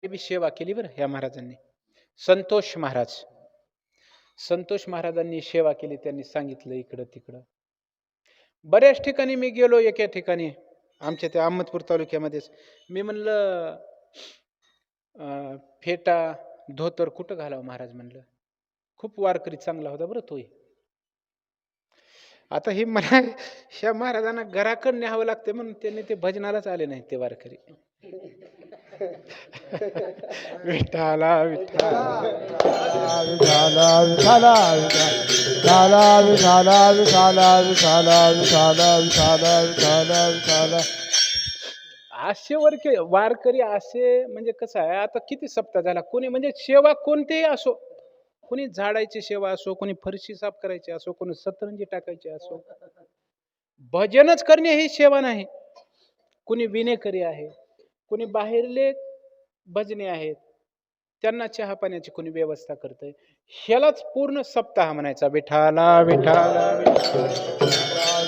बी सेवा केली बरं ह्या महाराजांनी. संतोष महाराज, संतोष महाराजांनी सेवा केली. त्यांनी सांगितलं इकडं तिकडं. बऱ्याच ठिकाणी मी गेलो. एका ठिकाणी आमच्या त्या अहमदपूर तालुक्यामध्येच मी म्हणलं फेटा धोतर कुठं घालावं महाराज म्हणलं. खूप वारकरी चांगला होता बरं तोही. आता हे मला ह्या महाराजांना घराकडे न्यावं लागते म्हणून त्यांनी ते भजनालाच आले नाहीत ते वारकरी. विठ्ठला विठ्ठला विठाला विठाला विठाला विठाला विठाला विठाला विठाला विठाला विठाला विठाला. असे वारकरी असे म्हणजे कसं आहे, आता किती सप्ताह झाला, कोणी म्हणजे सेवा कोणतेही असो, कोणी झाडायची सेवा असो, कोणी फरशी साफ करायची असो, कोणी सतरंजी टाकायची असो, भजनच करणे ही सेवा नाही. कोणी विनेकरी आहे, कोणी बाहेरले भजने आहेत, त्यांना चहा पाण्याची कोणी व्यवस्था करतंय. ह्यालाच पूर्ण सप्ताह म्हणायचा. विठाला विठाला विठाला